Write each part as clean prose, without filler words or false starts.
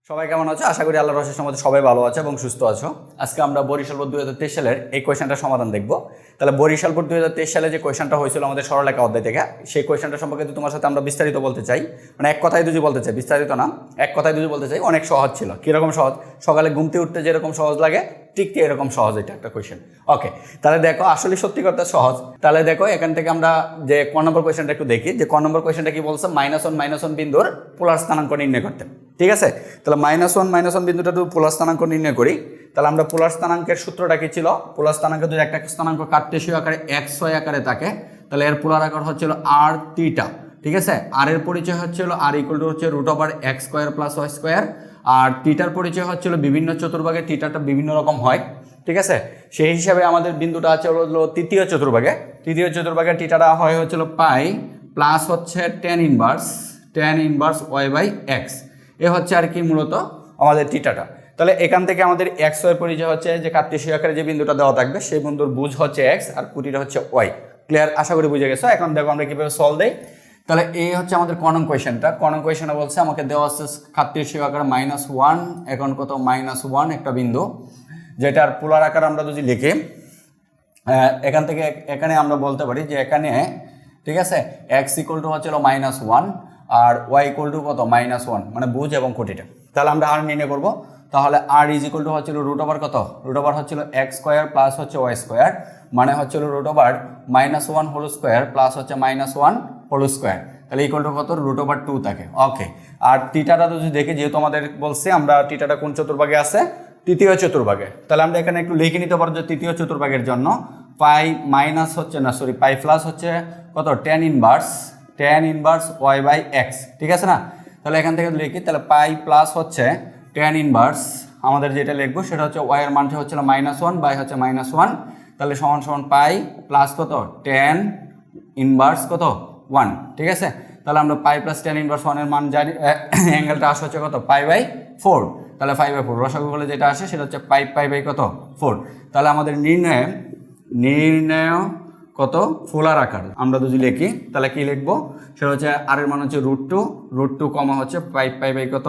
সবাই কেমন আছো? আশা করি আল্লাহর রহমতে মধ্যে সবাই ভালো আছে এবং সুস্থ আছো। আজকে আমরা বরিশাল বোর্ড 2023 সালের এই কোয়েশ্চেনটার সমাধান দেখব। তাহলে বরিশাল বোর্ড 2023 সালে যে কোয়েশ্চেনটা হয়েছিল আমাদের সরলরেখা অধ্যায় থেকে, সেই কোয়েশ্চেনটা সম্পর্কে তোমার সাথে আমরা বিস্তারিত বলতে চাই। মানে এক কথায় যদি বলতে চাই, বিস্তারিত না, এক কথায় যদি বলতে চাই, অনেক সহজ ছিল। কীরকম সহজ? সকালে ঘুমতে উঠতে যেরকম সহজ লাগে ঠিক এরকম সহজ এটা একটা কোয়েশ্চেন। ওকে, তাহলে দেখো আসলে সত্যি কথা সহজ। তাহলে দেখো এখান থেকে আমরা যে ক নম্বর কোয়েশ্চেনটা একটু দেখি, যে ক নম্বর কোয়েশ্চেনটা কি বলছে, -1 বিন্দুর পোলার স্থানাঙ্ক নির্ণয় করতে। ঠিক আছে, তাহলে -1 বিন্দুটা তো পোলার স্থানাঙ্ক নির্ণয় করি। তাহলে আমরা পোলার স্থানাঙ্কের সূত্রটা কি ছিল? পোলার স্থানাঙ্ক যদি একটা স্থানাঙ্ক কার্টেসীয় আকারে xy আকারে থাকে, তাহলে এর পোলার আকার হচ্ছিল r থিটা। ঠিক আছে, আর এর পরিচয় হচ্ছিল r = হচ্ছে √x² + y², আর থিটার পরিচয় হচ্ছিল বিভিন্ন চতুর্ভাগে থিটাটা বিভিন্ন রকম হয়। ঠিক আছে, সেই হিসাবে আমাদের বিন্দুটা আছে হলো তৃতীয় চতুর্ভাগে। তৃতীয় চতুর্ভাগে থিটাটা হয় হচ্ছিল পাই প্লাস হচ্ছে tan ইনভার্স y/x। এ হচ্ছে আর কি মূলত আমাদের থিটাটা। তাহলে এখান থেকে আমাদের x y পরিচয় হচ্ছে যে কার্টেসীয় আকারে যে বিন্দুটা দেওয়া থাকবে সেই বিন্দুর বুঝ হচ্ছে x আর কুটিটা হচ্ছে y। ক্লিয়ার? আশা করি বুঝে গেছো। এখন দেখো আমরা কিভাবে সলভ দেই। তাহলে এই হচ্ছে আমাদের ক নং কোয়েশ্চেনটা। ক নং কোয়েশ্চেনে বলছে আমাকে দেওয়া আছে কার্টেসীয় আকারে -1, এখন কত -1 একটা বিন্দু, যেটার পোলার আকার আমরা যদি লিখি এখান থেকে এখানে আমরা বলতে পারি যে এখানে, ঠিক আছে, x = হচ্ছিল -1 আর y = কত -1, মানে বুঝ এবং কোটিটা। তাহলে আমরা আর নির্ণয় করবো। তাহলে r = হচ্ছিল √, কত √, হচ্ছিল x² প্লাস হচ্ছে y², মানে হচ্ছিল √(-1)² প্লাস হচ্ছে -1)²। তাহলে কত √2 থাকে। ওকে, আর থিটাটা যদি দেখি, যেহেতু আমাদের বলছে আমরা থিটাটা কোন চতুর্ভাগে আছে, তৃতীয় চতুর্ভাগে, তাহলে আমরা এখানে একটু লিখে নিতে পারবো যে তৃতীয় চতুর্ভাগের জন্য পাই প্লাস হচ্ছে কত tan ইনভার্স y/x। ঠিক আছে না? তাহলে এখান থেকে লিখি, তাহলে পাই প্লাস হচ্ছে tan ইনভার্স, আমাদের যেটা লিখবো সেটা হচ্ছে y এর মানটা হচ্ছিল -1 বাই হচ্ছে -1, তাহলে সমান পাই প্লাস কত tan ইনভার্স কত 1। ঠিক আছে, তাহলে আমরা পাই প্লাস tan ইনভার্স 1 এর মান জানি, অ্যাঙ্গেলটা আসে হচ্ছে কত π/4। তাহলে 5/4 রসাগু বলে যেটা আসে সেটা হচ্ছে পাই কত 4। তাহলে আমাদের নির্ণয় কত পোলার আকার আমরা যদি লিখি, তাহলে কি লিখবো, সেটা হচ্ছে আর এর মান হচ্ছে √2 কমা হচ্ছে পাই কত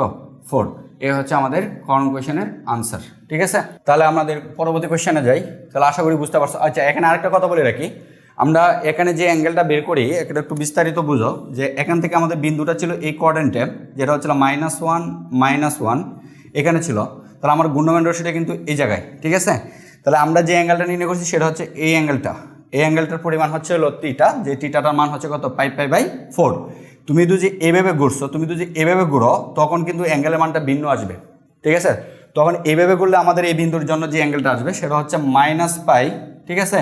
4। এ হচ্ছে আমাদের করণ কোয়েশ্চেনের আনসার। ঠিক আছে, তাহলে আমাদের পরবর্তী কোয়েশ্চেনে যাই। তাহলে আশা করি বুঝতে পারছো। আচ্ছা, এখানে আরেকটা কথা বলে রাখি, আমরা এখানে যে অ্যাঙ্গেলটা বের করি এটা একটু বিস্তারিত বুঝো। যে এখান থেকে আমাদের বিন্দুটা ছিল এই কোঅর্ডিনেটে, যেটা হচ্ছিল -1 এখানে ছিল। তাহলে আমার ঘূর্ণায়মান রশ্মিটা কিন্তু এই জায়গায়। ঠিক আছে, তাহলে আমরা যে অ্যাঙ্গেলটা নির্ণয় করছি সেটা হচ্ছে এই অ্যাঙ্গেলটার পরিমাণ হচ্ছে হলো থিটা, যে থিটাটার মান হচ্ছে কত পাই/4। তুমি যদি এভাবে ঘুরো তখন কিন্তু অ্যাঙ্গেলের মানটা ভিন্ন আসবে। ঠিক আছে, তখন এইভাবে ঘুরলে আমাদের এই বিন্দুর জন্য যে অ্যাঙ্গেলটা আসবে সেটা হচ্ছে -পাই। ঠিক আছে,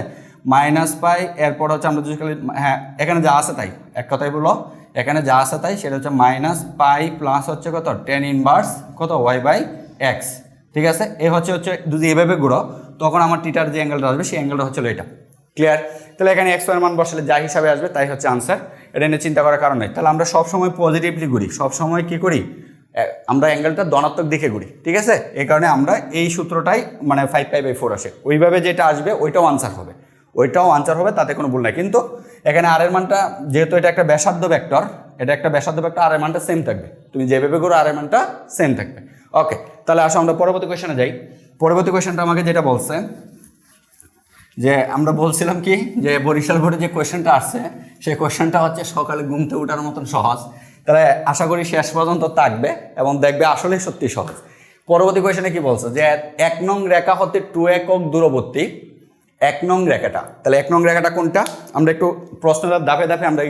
-পাই, এরপর হচ্ছে আমরা যদি হ্যাঁ এখানে যা আছে তাই, এক কথাই বলো, এখানে যা আছে তাই, সেটা হচ্ছে -পাই প্লাস হচ্ছে কত tan ইনভার্স কত y/x। ঠিক আছে, এ হচ্ছে যদি এভাবে ঘুরো তখন আমার থিটার যে অ্যাঙ্গেলটা আসবে সেই অ্যাঙ্গেলটা হচ্ছে এটা। ক্লিয়ার? তাহলে এখানে x এর মান বসালে যা হিসাবে আসবে তাই হচ্ছে আনসার। এটা নিয়ে চিন্তা করার কারণ নেই। তাহলে আমরা সবসময় পজিটিভলি ঘুরি, সবসময় কি করি, আমরা অ্যাঙ্গেলটা ধনাত্মক দিকে ঘুরি। ঠিক আছে, এই কারণে আমরা এই সূত্রটাই মানে 5π/4 আসে, ওইভাবে যেটা আসবে ওইটাও আনসার হবে, তাতে কোনো ভুল নাই। কিন্তু এখানে আর এর মানটা, যেহেতু এটা একটা ব্যাসার্ধ ভেক্টর, আর এর মানটা সেম থাকবে। তুমি যেভাবে করো আর এর মানটা সেম থাকবে। ওকে, তাহলে আসো আমরা পরবর্তী কোয়েশ্চেনে যাই। পরবর্তী কোয়েশ্চেনটা আমাকে যেটা বলছে, যে আমরা বলছিলাম কি, যে বরিশাল বোর্ডে যে কোয়েশ্চেনটা আসছে সেই কোয়েশ্চেনটা হচ্ছে সকালে ঘুমতে ওঠার মতন সহজ। তাহলে আশা করি শেষ পর্যন্ত থাকবে এবং দেখবে আসলেই সত্যি সহজ। পরবর্তী কোয়েশ্চেনে কি বলছে, যে 1 নং রেখা হতে 2 একক দূরবর্তী 1 নং রেখাটা। তাহলে 1 নং রেখাটা কোনটা, আমরা একটু প্রশ্নটা ধাপে আমরা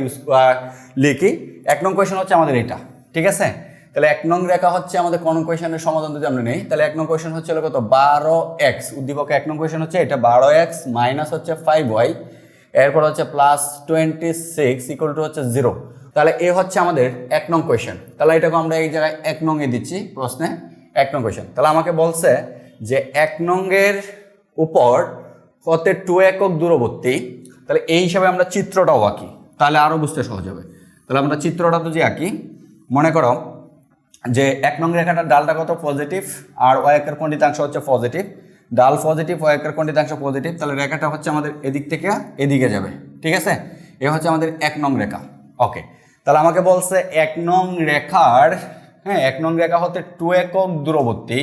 লিখি। 1 নং কোয়েশ্চেন হচ্ছে আমাদের এটা। ঠিক আছে, তাহলে 1 নং রেখা হচ্ছে আমাদের কোন কোয়েশ্চেনের সমাধান যদি আমরা নেই, তাহলে 1 নং কোয়েশ্চেন হচ্ছে কত 12x, উদ্দীপকে 1 নং কোয়েশ্চেন হচ্ছে এটা 12x মাইনাস হচ্ছে 5y, এরপর হচ্ছে +26 = হচ্ছে 0। তাহলে এ হচ্ছে আমাদের 1 নং কোয়েশ্চেন। তাহলে এটাকে আমরা এই জায়গায় 1 নং এ দিচ্ছি প্রশ্নে, 1 নং কোয়েশ্চেন। তাহলে আমাকে বলছে যে 1 নং এর উপর হতে 2 একক দূরবর্তী, তাহলে এই হিসাবে আমরা চিত্রটাও আঁকি, তাহলে আরও বুঝতে সহজ হবে। তাহলে আমরা চিত্রটা যদি আঁকি, মনে করো যে 1 নং রেখাটার ডালটা কত পজিটিভ আর y এর কোণিতাংশ হচ্ছে পজিটিভ, ডাল পজিটিভ y এর কোণিতাংশ পজিটিভ, তাহলে রেখাটা হচ্ছে আমাদের এদিক থেকে এদিকে যাবে। ঠিক আছে, এ হচ্ছে আমাদের 1 নং রেখা। ওকে, তাহলে আমাকে বলছে 1 নং রেখার হ্যাঁ 1 নং রেখা হতে 2 একক দূরবর্তী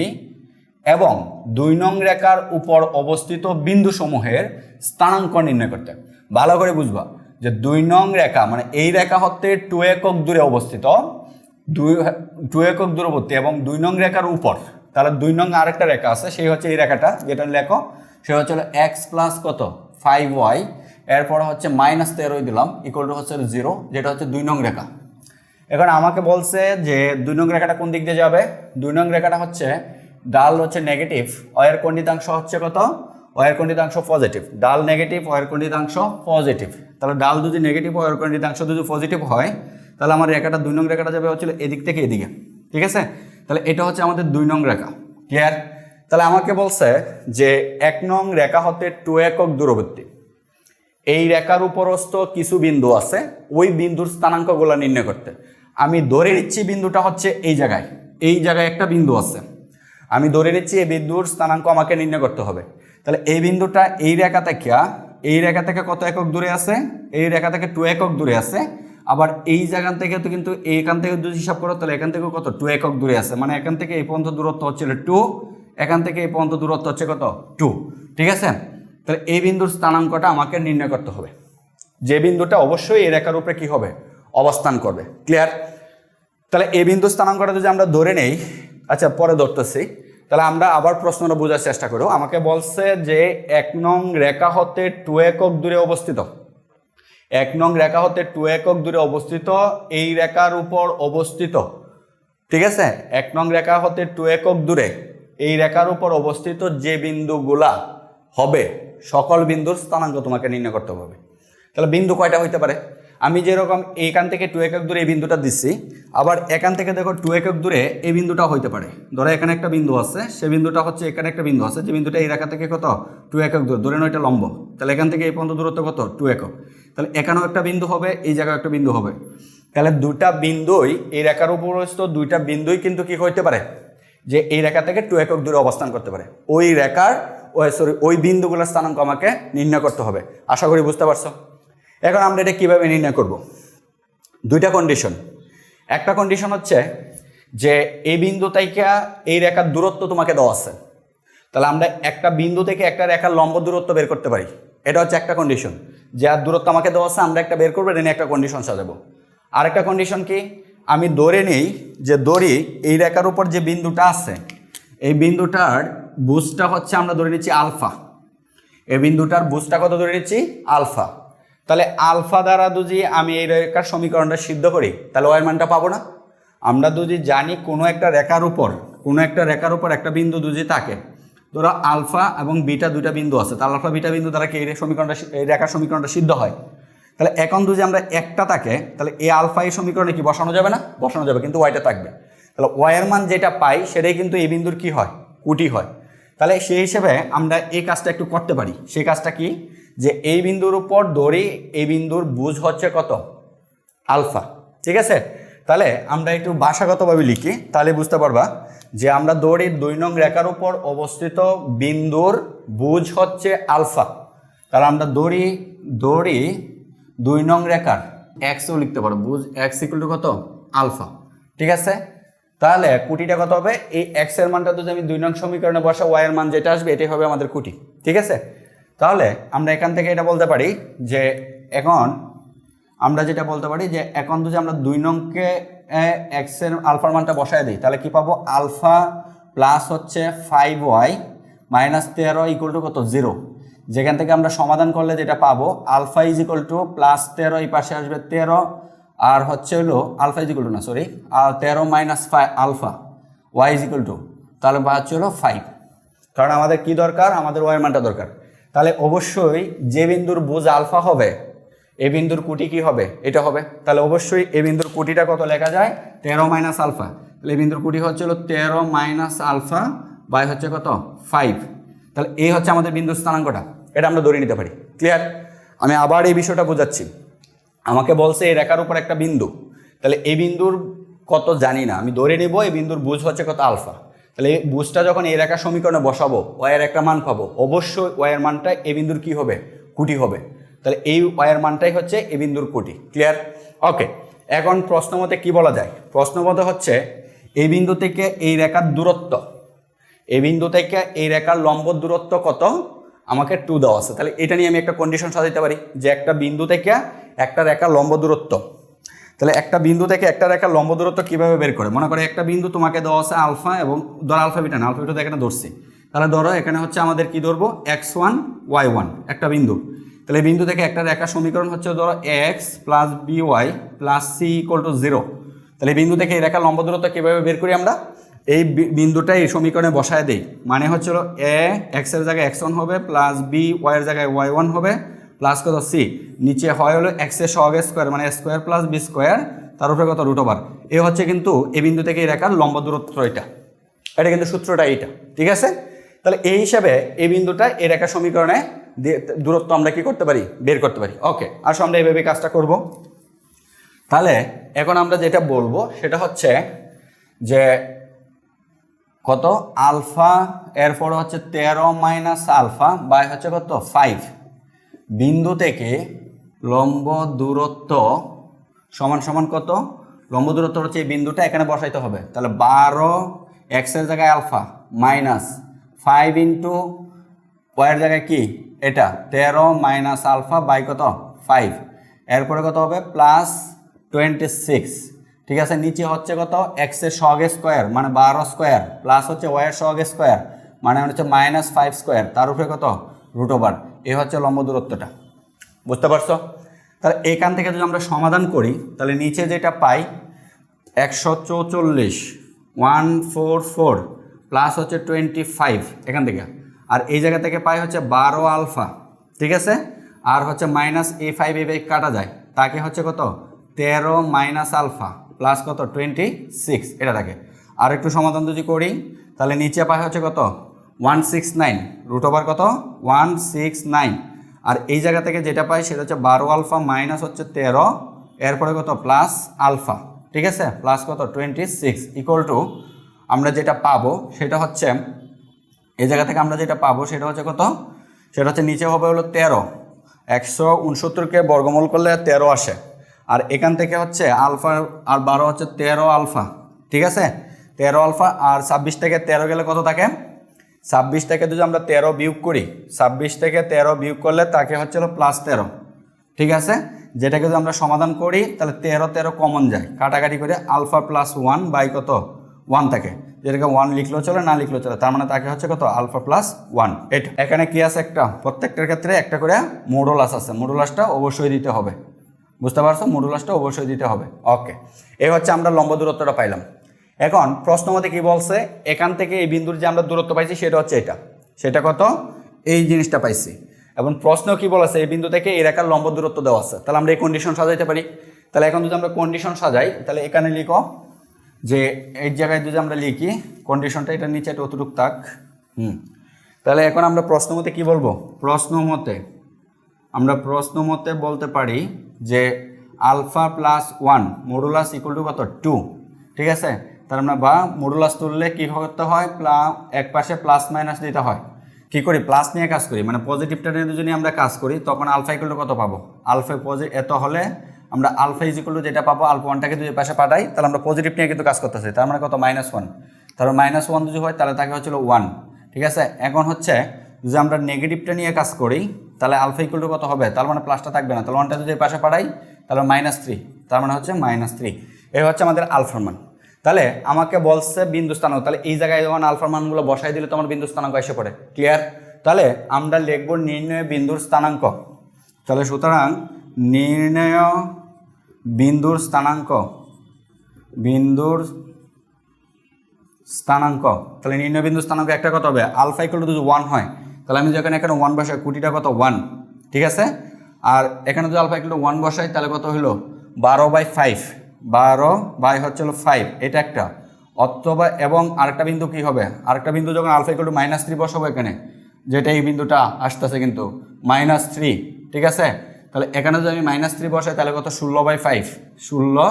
এবং 2 নং রেখার উপর অবস্থিত বিন্দুসমূহের স্থানাঙ্ক নির্ণয় করতে। ভালো করে বুঝবা যে 2 নং রেখা মানে এই রেখা হতে 2 একক দূরে অবস্থিত, 2 একক দূরবর্তী এবং 2 নং রেখার উপর, তাহলে 2 নং আরেকটা রেখা আছে, সেই হচ্ছে এই রেখাটা যেটা লেখো, সে হচ্ছে x প্লাস কত 5y, এরপর হচ্ছে -13 দিলাম ইকুয়াল টু হচ্ছে 0, যেটা হচ্ছে 2 নং রেখা। এখন আমাকে বলছে যে 2 নং রেখাটা কোন দিক দিয়ে যাবে, 2 নং রেখাটা হচ্ছে ডাল হচ্ছে নেগেটিভ, অয়ের কণ্ডিতাংশ হচ্ছে কত, অয়ের কণ্ডিতাংশ পজিটিভ, ডাল নেগেটিভ অয়ের কণ্ডিতাংশ পজিটিভ। তাহলে ডাল যদি নেগেটিভ অয়ের কণ্ডিতাংশ যদি পজিটিভ হয় তাহলে আমার রেখাটা 2 নং রেখাটা যাবে হচ্ছে এদিক থেকে এদিকে, ঠিক আছে। তাহলে এটা হচ্ছে আমাদের 2 নং রেখা, ক্লিয়ার। তাহলে আমাকে বলছে যে 1 নং রেখা হতে 2 একক দূরবর্তী, এই রেখার উপরস্থ কিছু বিন্দু আছে, ওই বিন্দুর স্থানাঙ্কগুলো নির্ণয় করতে। আমি ধরে নিচ্ছি বিন্দুটা হচ্ছে এই জায়গায় একটা বিন্দু আছে, আমি ধরে নিচ্ছি এই বিন্দুর স্থানাঙ্ক আমাকে নির্ণয় করতে হবে। তাহলে এই বিন্দুটা এই রেখা থেকে কত একক দূরে আছে, এই রেখা থেকে 2 একক দূরে আছে, আবার এই জায়গা থেকে তো কিন্তু এইখান থেকে যদি হিসাব করো তাহলে এখান থেকে কত 2 একক দূরে আছে, মানে এখান থেকে এই পর্যন্ত দূরত্ব হচ্ছে 2, এখান থেকে এই পর্যন্ত দূরত্ব হচ্ছে কত 2, ঠিক আছে। তাহলে এই বিন্দুর স্থানাঙ্কটা আমাকে নির্ণয় করতে হবে, যে বিন্দুটা অবশ্যই এই রেখার উপরে কি হবে অবস্থান করবে, ক্লিয়ার। তাহলে এই বিন্দুর স্থানাঙ্কটা যদি আমরা ধরে নেই, আচ্ছা পরে ধরতেছি, তাহলে আমরা আবার প্রশ্নটা বোঝার চেষ্টা করব। আমাকে বলছে যে 1 নং রেখা হতে 2 একক দূরে অবস্থিত, 1 নং রেখা হতে 2 একক দূরে অবস্থিত, এই রেখার উপর অবস্থিত, ঠিক আছে। 1 নং রেখা হতে 2 একক দূরে এই রেখার উপর অবস্থিত যে বিন্দুগুলা হবে সকল বিন্দুর স্থানাঙ্ক তোমাকে নির্ণয় করতে হবে। তাহলে বিন্দু কয়টা হইতে পারে, আমি যেরকম এইখান থেকে 2 একক দূরে এই বিন্দুটা দিচ্ছি, আবার এখান থেকে দেখো 2 একক দূরে এই বিন্দুটা হইতে পারে। ধরো এখানে একটা বিন্দু আছে, সেই বিন্দুটা হচ্ছে এখানে একটা বিন্দু আছে, যে বিন্দুটা এই রেখা থেকে কত 2 একক দূর, ধরে নাও এটা লম্ব, তাহলে এখান থেকে এই পর্যন্ত দূরত্ব কত 2 একক। তাহলে এখানেও একটা বিন্দু হবে, এই জায়গায় একটা বিন্দু হবে, তাহলে দুটা বিন্দুই এই রেখার উপরস্থ দুইটা বিন্দুই কিন্তু কি হইতে পারে, যে এই রেখা থেকে 2 একক দূরে অবস্থান করতে পারে। ওই বিন্দুগুলোর স্থানাঙ্ক আমাকে নির্ণয় করতে হবে। আশা করি বুঝতে পারছো। এখন আমরা এটা কিভাবে নির্ণয় করব, দুইটা কন্ডিশন। একটা কন্ডিশন হচ্ছে যে এই বিন্দু থেকে এই রেখার দূরত্ব তোমাকে দেওয়া আছে, তাহলে আমরা একটা বিন্দু থেকে একটা রেখার লম্ব দূরত্ব বের করতে পারি, এটা হচ্ছে একটা কন্ডিশন। যে আর দূরত্ব আমাকে দেওয়া আছে আমরা একটা বের করবো, এটা নিয়ে একটা কন্ডিশন সাজাবো। আরেকটা কন্ডিশন কি, আমি ধরে নেই যে এই রেখার উপর যে বিন্দুটা আছে এই বিন্দুটার বুঝটা হচ্ছে আমরা ধরে নিচ্ছি আলফা, এই বিন্দুটার বুঝটা কত ধরে নিচ্ছি আলফা। তাহলে আলফা দ্বারা যদি আমি এই রেখার সমীকরণটা সিদ্ধ করি তাহলে ওয়াই মানটা পাবো না। আমরা যদি জানি কোনো একটা রেখার উপর একটা বিন্দু যদি থাকে, ধরো আলফা এবং বিটা দুইটা বিন্দু আছে, তাহলে আলফা বিটা বিন্দু দ্বারা কি এই রেখার সমীকরণটা সিদ্ধ হয়। তাহলে এখন যদি আমরা একটা থাকে তাহলে এই আলফা এই সমীকরণে কি বসানো যাবে না, বসানো যাবে, কিন্তু ওয়াইটা থাকবে। তাহলে ওয়াইয়ের মান যেটা পাই সেটাই কিন্তু এই বিন্দুর কি হয়, কুটি হয়। তাহলে সেই হিসেবে আমরা এই কাজটা একটু করতে পারি। সেই কাজটা কি, যে এই বিন্দুর উপর ধরি এই বিন্দুর বুঝ হচ্ছে কত আলফা, ঠিক আছে। তাহলে আমরা একটু ভাষাগতভাবে লিখি, তাহলে বুঝতে পারবা যে আমরা ধরি 2 নং রেখার উপর অবস্থিত বিন্দুর বুঝ হচ্ছে আলফা। তাহলে আমরা ধরি 2 নং রেখার এক্সও লিখতে পারো, বুঝ এক্স ইকুয়াল টু কত আলফা, ঠিক আছে। তাহলে কুটিটা কত হবে, এই এক্স এর মানটা যদি আমি 2 নং সমীকরণে বসা ওয়াই এর মান যেটা আসবে এটাই হবে আমাদের কুটি, ঠিক আছে। তাহলে আমরা এখান থেকে এটা বলতে পারি যে এখন যদি আমরা 2 নংকে এক্স এর আলফার মানটা বসায় দিই তাহলে কি পাবো, আলফা প্লাস হচ্ছে 5y মাইনাস 13 ইকুয়াল টু কত 0। যেখান থেকে আমরা সমাধান করলে যেটা পাবো alpha is equal to plus 13, এই পাশে আসবে 13, আর হচ্ছে হলো আলফা ইজ ইকুয়াল টু আর 13 minus alpha Y is equal to, তাহলে হচ্ছে হলো 5। কারণ আমাদের কি দরকার, আমাদের ওয়াই মানটা দরকার। তাহলে অবশ্যই যে বিন্দুর বুঝ আলফা হবে এই বিন্দুর কুটি কি হবে, এটা হবে। তাহলে অবশ্যই এই বিন্দুর কুটিটা কত লেখা যায়, 13 মাইনাস আলফা। তাহলে এই বিন্দুর কুটি হচ্ছে হলো 13 মাইনাস আলফা বাই হচ্ছে কত 5। তাহলে এই হচ্ছে আমাদের বিন্দুর স্থানাঙ্কটা, এটা আমরা ধরে নিতে পারি, ক্লিয়ার। আমি আবার এই বিষয়টা বোঝাচ্ছি। আমাকে বলছে এই রেখার উপর একটা বিন্দু, তাহলে এই বিন্দুর কত জানি না, আমি ধরে নিব এই বিন্দুর বুঝ হচ্ছে কত আলফা। তাহলে এই বুঝটা যখন এই রেখার সমীকরণে বসাবো ওয়াইয়ের একটা মান পাবো, অবশ্যই ওয়াইয়ের মানটা এই বিন্দুর কি হবে, কুটি হবে। তাহলে এই ওয়াইয়ের মানটাই হচ্ছে এই বিন্দুর কুটি, ক্লিয়ার। ওকে, এখন প্রশ্ন মতে কি বলা যায়, প্রশ্ন মতে হচ্ছে এই বিন্দু থেকে এই রেখার দূরত্ব, এই বিন্দু থেকে এই রেখার লম্ব দূরত্ব কত, আমাকে 2 দেওয়া আছে। তাহলে এটা নিয়ে আমি একটা কন্ডিশন সাজাতে পারি যে একটা বিন্দু থেকে একটা রেখার লম্ব দূরত্ব, তাহলে একটা বিন্দু থেকে একটা রেখার লম্ব দূরত্ব কীভাবে বের করে, মনে করে একটা বিন্দু তোমাকে দেওয়া আছে আলফা, এবং ধরো আলফা বিটা না, আলফা বিটা এখানে ধরছি, তাহলে ধরো এখানে হচ্ছে আমাদের কি ধরবো x1 y1 একটা বিন্দু। তাহলে এই বিন্দু থেকে একটা রেখার সমীকরণ হচ্ছে ধরো x plus by plus c equal to 0। তাহলে এই বিন্দু থেকে এই রেখার লম্ব দূরত্ব কীভাবে বের করি আমরা, এই বিন্দুটা এই সমীকরণে বসায় দেই, মানে হচ্ছিল a x এর জায়গায় x1 হবে প্লাস b y এর জায়গায় y1 হবে প্লাস কত c, নিচে হয় হলো x এর সহগ স্কোয়ার মানে স্কোয়ার প্লাস বি স্কোয়ার, তার উপরে কত রুট ওভার। এ হচ্ছে কিন্তু এই বিন্দু থেকে এই রেখার লম্ব দূরত্ব, এটা কিন্তু সূত্রটা এইটা, ঠিক আছে। তাহলে এই হিসাবে এই বিন্দুটা এই রেখার সমীকরণে দূরত্ব আমরা কি করতে পারি, বের করতে পারি। ওকে, আসো আমরা এইভাবে কাজটা করব। তাহলে এখন আমরা যেটা বলবো সেটা হচ্ছে যে কত আলফা, এরপর হচ্ছে 13 মাইনাস আলফা বাই হচ্ছে কত 5, বিন্দু থেকে লম্ব দূরত্ব সমান সমান কত, লম্ব দূরত্ব হচ্ছে এই বিন্দুটা এখানে বসাইতে হবে। তাহলে 12 এক্সের জায়গায় আলফা মাইনাস 5 ইন্টু ওয়াইয়ের জায়গায় কি এটা 13 মাইনাস আলফা বাই কত 5, এরপরে কত হবে প্লাস 26, ঠিক আছে। নিচে হচ্ছে কত এক্সের সহগ স্কোয়ার মানে 12 স্কোয়ার প্লাস হচ্ছে ওয়াইয়ের সহগ স্কোয়ার মানে হচ্ছে মাইনাস 5 স্কোয়ার, তার উপরে কত রুট ওভার। এই হচ্ছে লম্ব দূরত্বটা, বুঝতে পারছো। তাহলে এখান থেকে যদি আমরা সমাধান করি তাহলে নিচে যেটা পাই 144 144 প্লাস হচ্ছে 25 এখান থেকে, আর এই জায়গা থেকে পাই হচ্ছে 12 আলফা, ঠিক আছে। আর হচ্ছে মাইনাস a5 কাটা যায়, তাকে হচ্ছে কত 13 মাইনাস আলফা প্লাস কত 26 এটা থাকে। আর একটু সমাধান যদি করি তাহলে নিচে পাই হচ্ছে কত 169 রুট ওভার কত 169, আর এই জায়গা থেকে যেটা পাই সেটা হচ্ছে 12 আলফা মাইনাস হচ্ছে 13, এরপরে কত প্লাস আলফা, ঠিক আছে, প্লাস কত 26 ইকুয়াল টু আমরা যেটা পাবো সেটা হচ্ছে এই জায়গা থেকে আমরা যেটা পাবো সেটা হচ্ছে কত, সেটা হচ্ছে নিচে হবে হলো 13, 169কে বর্গমূল করলে 13 আসে, আর এখান থেকে হচ্ছে আলফা আর 12 হচ্ছে 13 আলফা, ঠিক আছে, 13 আলফা, আর 26 থেকে 13 গেলে কত থাকে, 26 থেকে যদি আমরা 13 বিয়োগ করি, 26 থেকে 13 বিয়োগ করলে তাকে হচ্ছে প্লাস 13, ঠিক আছে। যেটাকে যদি আমরা সমাধান করি তাহলে 13 13 কমন যায়, কাটাকাটি করে আলফা প্লাস 1 বাই কত 1 থাকে, যেটাকে 1 লিখলেও চলে না লিখলেও চলে, তার মানে তাকে হচ্ছে কত আলফা প্লাস 1। এটা এখানে কি আছে, একটা প্রত্যেকটার ক্ষেত্রে একটা করে মডুলাস আছে, মডুলাসটা অবশ্যই দিতে হবে, বুঝতে পারছো, মডুলাসটা অবশ্যই দিতে হবে। ওকে, এই হচ্ছে আমরা লম্ব দূরত্বটা পাইলাম। এখন প্রশ্ন মতে কি বলছে, এখান থেকে এই বিন্দুর যে আমরা দূরত্ব পাইছি সেটা হচ্ছে এটা, সেটা কত এই জিনিসটা পাইছি, এবং প্রশ্ন কি বলেছে এই বিন্দু থেকে এই রেখার লম্ব দূরত্ব দেওয়া আছে। তাহলে আমরা এই কন্ডিশন সাজাইতে পারি। তাহলে এখন যদি আমরা কন্ডিশন সাজাই তাহলে এখানে লিখো যে এই জায়গায় যদি আমরা লিখি কন্ডিশনটা, এটা নিচে এটা অতটুক থাক। তাহলে এখন আমরা প্রশ্ন মতে কি বলবো, আমরা প্রশ্ন মতে বলতে পারি যে alpha plus 1 modulus equal to কত 2, ঠিক আছে। তার মানে বা মডুলাস তুললে কী করতে হয়, এক পাশে প্লাস মাইনাস দিতে হয়, কী করি প্লাস নিয়ে কাজ করি, মানে পজিটিভটা নিয়ে যদি আমরা কাজ করি তখন আলফা ইকুয়াল টু কত পাবো, আলফা এত হলে আমরা আলফা ইজ ইকুয়াল টু যেটা পাবো আলফা 1টাকে যদি পাশে পাঠাই তাহলে আমরা পজিটিভ নিয়ে কিন্তু কাজ করতেছি, তার মানে কত -1, তারপর -1 যদি হয় তাহলে তাকে হচ্ছিল 1, ঠিক আছে। এখন হচ্ছে যদি আমরা নেগেটিভটা নিয়ে কাজ করি তাহলে আলফা ইকুয়াল টু কত হবে, তার মানে প্লাসটা থাকবে না, তাহলে 1টা যদি পাশে পাঠাই তাহলে -3, তার মানে হচ্ছে -3, এই হচ্ছে আমাদের আলফার মান। তাহলে আমাকে বলছে বিন্দু স্থানাঙ্ক, তাহলে এই জায়গায় যখন আলফার মানগুলো বসাই দিলে তোমার বিন্দু স্থানাঙ্ক এসে পড়ে, ক্লিয়ার। তাহলে আমরা লিখব নির্ণয় বিন্দুর স্থানাঙ্ক। তাহলে সুতরাং নির্ণয় বিন্দুর স্থানাঙ্ক, তাহলে নির্ণয় বিন্দুর স্থানাঙ্ক একটা কত হবে, আলফা ইকুয়াল টু যদি 1 হয় তাহলে আমি যখন এখানে 1 বসাই কোটিটা কত 1, ঠিক আছে। আর এখানে যদি আলফা ইকুয়াল টু 1 বসাই তাহলে কত হলো 12/5, 12/5 এটা একটা, অথবা এবং আরেকটা বিন্দু কি হবে, আরেকটা বিন্দু যখন আলফা ইকুয়াল টু -3 বসাবো এখানে, যেটা এই বিন্দুটা আসতেছে কিন্তু -3, ঠিক আছে। তাহলে এখানে যদি আমি -3 বসাই তাহলে কত 16/5, 16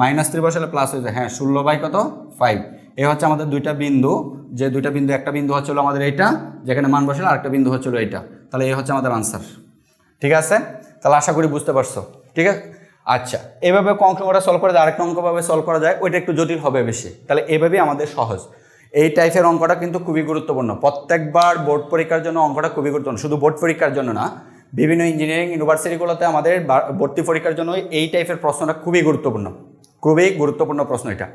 -3 বসালে প্লাস হয়ে যায়, হ্যাঁ 16/5। এই হচ্ছে আমাদের দুইটা বিন্দু, যে দুইটা বিন্দু, একটা বিন্দু হচ্ছিল আমাদের এইটা যেখানে মান বসালে, আরেকটা বিন্দু হচ্ছিল এইটা, তাহলে এই হচ্ছে আমাদের আনসার, ঠিক আছে। তাহলে আশা করি বুঝতে পারছো, ঠিক আছে। আচ্ছা, এভাবে অঙ্কটা সলভ করা যায়, আরেকটা অঙ্কভাবে সলভ করা যায়, ওইটা একটু জটিল হবে বেশি। তাহলে এভাবেই আমাদের সহজ। এই টাইপের অঙ্কটা কিন্তু খুবই গুরুত্বপূর্ণ, প্রত্যেকবার বোর্ড পরীক্ষার জন্য অঙ্কটা খুবই গুরুত্বপূর্ণ, শুধু বোর্ড পরীক্ষার জন্য না, বিভিন্ন ইঞ্জিনিয়ারিং ইউনিভার্সিটিগুলোতে আমাদের ভর্তি পরীক্ষার জন্য এই টাইপের প্রশ্নটা খুবই গুরুত্বপূর্ণ প্রশ্ন এটা।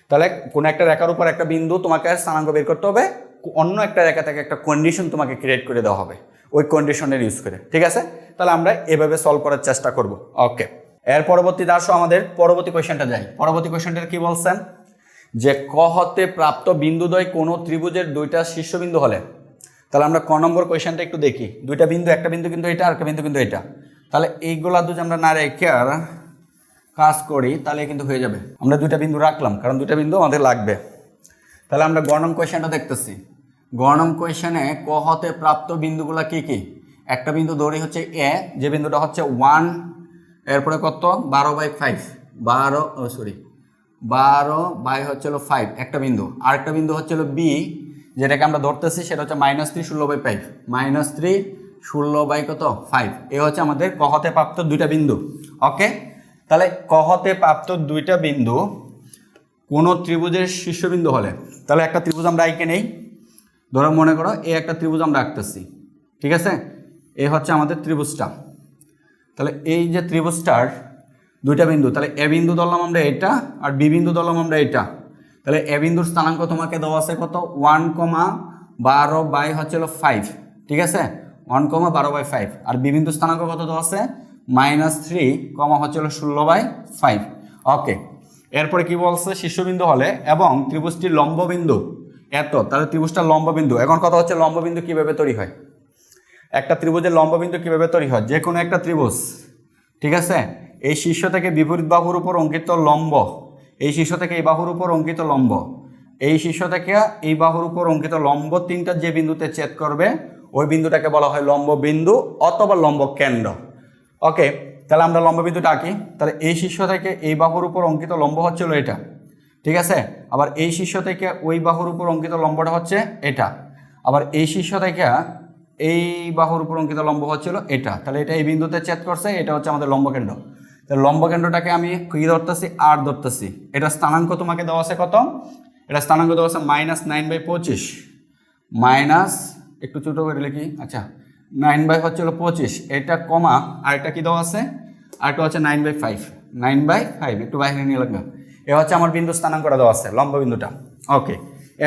তাহলে কোনো একটা রেখার উপর একটা বিন্দু তোমাকে স্থানাঙ্ক বের করতে হবে, অন্য একটা রেখা থেকে একটা কন্ডিশন তোমাকে ক্রিয়েট করে দেওয়া হবে, ওই কন্ডিশনের ইউজ করে, ঠিক আছে? তাহলে আমরা এভাবে সলভ করার চেষ্টা করব। ওকে, এর পরবর্তীতে আসো আমাদের পরবর্তী কোয়েশ্চেনটা যাই। পরবর্তী কোয়েশ্চেনটা কি বলছেন, যে ক হতে প্রাপ্ত বিন্দুদ্বয় কোনো ত্রিভুজের দুইটা শীর্ষবিন্দু হলে। তাহলে আমরা ক নম্বর কোয়েশ্চেনটা একটু দেখি। দুইটা বিন্দু, একটা বিন্দু কিন্তু এটা, আর একটা বিন্দু কিন্তু এটা। তাহলে এইগুলা যদি আমরা না রেখে আর কাজ করি তাহলে কিন্তু হয়ে যাবে। আমরা দুইটা বিন্দু রাখলাম কারণ দুইটা বিন্দু আমাদের লাগবে। তাহলে আমরা গ নং কোয়েশ্চেনটা দেখতেছি। গ নং কোয়েশ্চেনে ক হতে প্রাপ্ত বিন্দুগুলা কি কি? একটা বিন্দু ধরি হচ্ছে এ, যে বিন্দুটা হচ্ছে 1, এরপরে কত 12/5, 12 হচ্ছে 5 একটা বিন্দু। আরেকটা বিন্দু হচ্ছে বি, যেটাকে আমরা ধরতেছি সেটা হচ্ছে -3 16/5, -3 16/5। এ হচ্ছে আমাদের ক হতে প্রাপ্ত দুইটা বিন্দু। ওকে, তাহলে ক হতে প্রাপ্ত দুইটা বিন্দু কোন ত্রিভুজের শীর্ষবিন্দু হলে। তাহলে একটা ত্রিভুজ আমরা এঁকে নেই। ধরো মনে করো এই একটা ত্রিভুজ আমরা আঁকতেছি, ঠিক আছে? এ হচ্ছে আমাদের ত্রিভুজটা। তাহলে এই যে ত্রিভুজটার দুইটা বিন্দু, তাহলে এ বিন্দু ধরলাম আমরা এটা, আর বি বিন্দু ধরলাম আমরা এটা। তাহলে এ বিন্দুর স্থানাঙ্ক তোমাকে দেওয়া আছে কত 1,12/5, ঠিক আছে? 1,12/5। আর বি বিন্দুর স্থানাঙ্ক কত দেওয়া আছে -3, 16/5। ওকে, এরপরে কি বলছে, শীর্ষবিন্দু হলে এবং ত্রিভুজটির লম্ববিন্দু এত, তাহলে ত্রিভুজটার লম্ববিন্দু। এখন কথা হচ্ছে লম্ববিন্দু কিভাবে তৈরি হয়, একটা ত্রিভুজের লম্ববিন্দু কিভাবে তৈরি হয়। যে কোনো একটা ত্রিভুজ, ঠিক আছে, এই শীর্ষ থেকে বিপরীত বাহুর উপর অঙ্কিত লম্ব, এই শীর্ষ থেকে এই বাহুর উপর অঙ্কিত লম্ব, এই শীর্ষ থেকে এই বাহুর উপর অঙ্কিত লম্ব, তিনটা যে বিন্দুতে ছেদ করবে ওই বিন্দুটাকে বলা হয় লম্ব বিন্দু অথবা লম্ব কেন্দ্র। ওকে, তাহলে আমরা লম্ব বিন্দুটা আঁকি। তাহলে এই শীর্ষ থেকে এই বাহুর উপর অঙ্কিত লম্ব হচ্ছিল এটা, ঠিক আছে? আবার এই শীর্ষ থেকে ওই বাহুর উপর অঙ্কিত লম্বটা হচ্ছে এটা, আবার এই শীর্ষ থেকে এই বাহুর উপর অঙ্কিত লম্ব হচ্ছিল এটা। তাহলে এটা এই বিন্দুতে ছেদ করছে, এটা হচ্ছে আমাদের লম্বকেন্দ্র। তাহলে লম্বকেন্দ্রটাকে আমি কি ধরতেছি, আর ধরতেছি। এটা স্থানাঙ্ক তোমাকে দেওয়া আছে কত, এটা স্থানাঙ্ক দেওয়া আছে -9/25, মাইনাস একটু ছোট করে লিখি, আচ্ছা 9/25, এটা কমা আর একটা কি দেওয়া আছে, আরেকটা হচ্ছে 9/5, একটু বাইরে নিয়ে লাগবে। এ হচ্ছে আমার বিন্দু স্থানাঙ্কটা দেওয়া আছে, লম্ব বিন্দুটা। ওকে,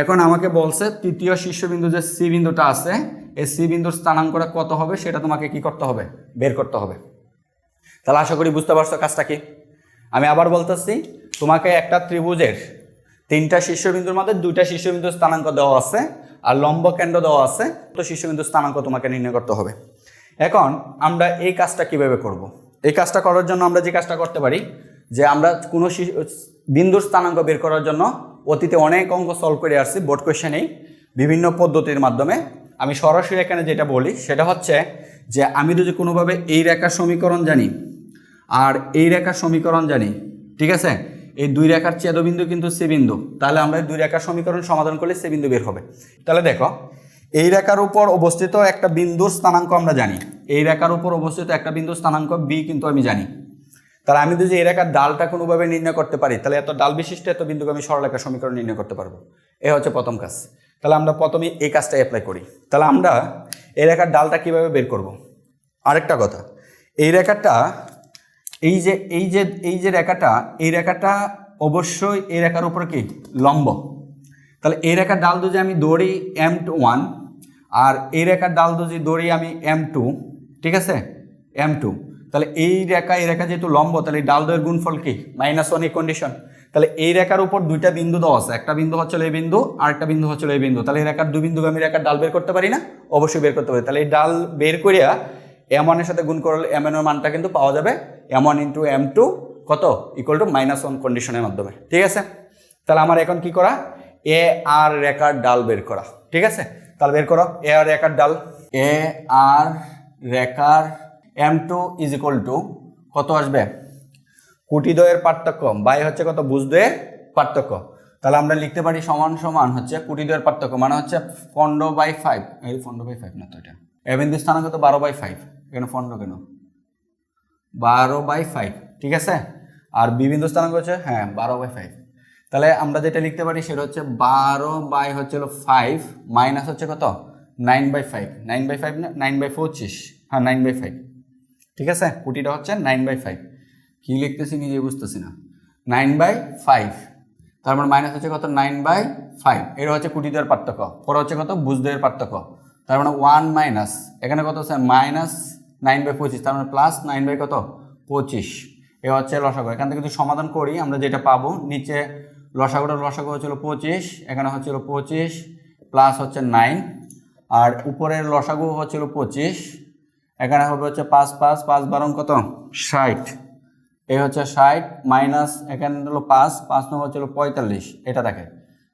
এখন আমাকে বলছে তৃতীয় শীর্ষবিন্দু যে সি বিন্দুটা আছে, এই সি বিন্দুর স্থানাঙ্কটা কত হবে সেটা তোমাকে কি করতে হবে, বের করতে হবে। তাহলে আশা করি বুঝতে পারছো কাজটা কি। আমি আবার বলতেছি, তোমাকে একটা ত্রিভুজের তিনটা শীর্ষবিন্দুর মধ্যে দুইটা শীর্ষবিন্দুর স্থানাঙ্ক দেওয়া আছে আর লম্ব কেন্দ্র দেওয়া আছে, তো শীর্ষবিন্দুর স্থানাঙ্ক তোমাকে নির্ণয় করতে হবে। এখন আমরা এই কাজটা কিভাবে করব? এই কাজটা করার জন্য আমরা যে কাজটা করতে পারি, যে আমরা কোনো বিন্দুর স্থানাঙ্ক বের করার জন্য অতীতে অনেক অঙ্ক সলভ করে আসছি বোর্ড কোয়েশ্চেনেই বিভিন্ন পদ্ধতির মাধ্যমে। আমি সরাসরি এখানে যেটা বলি সেটা হচ্ছে যে আমি যদি কোনোভাবে এই রেখার সমীকরণ জানি আর এই রেখার সমীকরণ জানি, ঠিক আছে, এই দুই রেখার ছেদবিন্দু কিন্তু সি বিন্দু, তাহলে আমরা এই দুই রেখার সমীকরণ সমাধান করলে সি বিন্দু বের হবে। তাহলে দেখো, এই রেখার উপর অবস্থিত একটা বিন্দুর স্থানাঙ্ক আমরা জানি, এই রেখার উপর অবস্থিত একটা বিন্দুর স্থানাঙ্ক বি কিন্তু আমি জানি। তাহলে আমি যদি এই রেখার ডালটা কোনোভাবে নির্ণয় করতে পারি, তাহলে এত ডাল বিশিষ্ট এত বিন্দুকে আমি সরলরেখার সমীকরণ নির্ণয় করতে পারবো। এ হচ্ছে প্রথম কাজ। তাহলে আমরা প্রথমেই এই কাজটা অ্যাপ্লাই করি। তাহলে আমরা এই রেখার ডালটা কিভাবে বের করব? আরেকটা কথা, এই রেখাটা এই যে রেখাটা, এই রেখাটা অবশ্যই এই রেখার উপর কি লম্ব। তাহলে এই রেখার ডাল যদি আমি দৌড়ি M1 আর এই রেখার ডাল যদি দৌড়ি আমি M2, ঠিক আছে, M2, তাহলে এই রেখা যেহেতু লম্ব, তাহলে এই ডাল দয়ের গুণফল কি -1, এই কন্ডিশন। তাহলে এই রেখার উপর দুইটা বিন্দু দেওয়া আছে, একটা বিন্দু হচ্ছিল এই বিন্দু আর একটা বিন্দু হচ্ছিল এই বিন্দু। তাহলে এই রেখার দুই বিন্দুকে আমি রেখার ডাল বের করতে পারি না? অবশ্যই বের করতে পারি। তাহলে এই ডাল বের করিয়া M1 এর সাথে গুণ করলে M1 এর মানটা কিন্তু পাওয়া যাবে M1 × M2 কত = -1 কন্ডিশনের মাধ্যমে, ঠিক আছে? তাহলে আমার এখন কি করা, এ আর রেখার ডাল বের করা, ঠিক আছে? তাহলে বের করো এ আর রেখার ডাল। এ আর রেখার M2 = কত আসবে, কুটিদ্বয়ের পার্থক্য বাই হচ্ছে কত ভুজদ্বয়ের পার্থক্য। তাহলে আমরা লিখতে পারি সমান সমান হচ্ছে কুটিদ্বয়ের পার্থক্য মানে হচ্ছে 15/5, এই 15/5 না তো, এটা এ বিন্দুর স্থানাঙ্ক তো 12/5, এখানে 15 কেন, 12/5, ঠিক আছে। আর বি বিন্দু স্থানাঙ্ক হচ্ছে 12/5। তাহলে আমরা যেটা লিখতে পারি সেটা হচ্ছে 12 হচ্ছে 5 মাইনাস হচ্ছে কত 9/5, 9/5 না 9/25, 9/5। ঠিক আছে, কুটিটা হচ্ছে 9/5। কি লিখতেছি নিজে বুঝতেছি না, 9/5। তার মানে মাইনাস হচ্ছে কত 9/5। এটা হচ্ছে কুটিদের পার্থক্য, পরে হচ্ছে কত বুঝদের পার্থক্য। তার মানে 1 মাইনাস এখানে কত হচ্ছে মাইনাস 9/25, তার মানে প্লাস 9 কত 25। এ হচ্ছে লসাগু। এখান থেকে যদি সমাধান করি আমরা যেটা পাবো, নিচে লসাগুটার লসাগু হচ্ছিল 25, এখানে হচ্ছিল 25 প্লাস হচ্ছে 9, আর উপরের লসাগু হচ্ছিল 25, এখানে হবে হচ্ছে 5 5 5 12 কত 60। এই হচ্ছে 60 মাইনাস এখানে হলো 5 5 নম্বর হচ্ছিল 45। এটা দেখে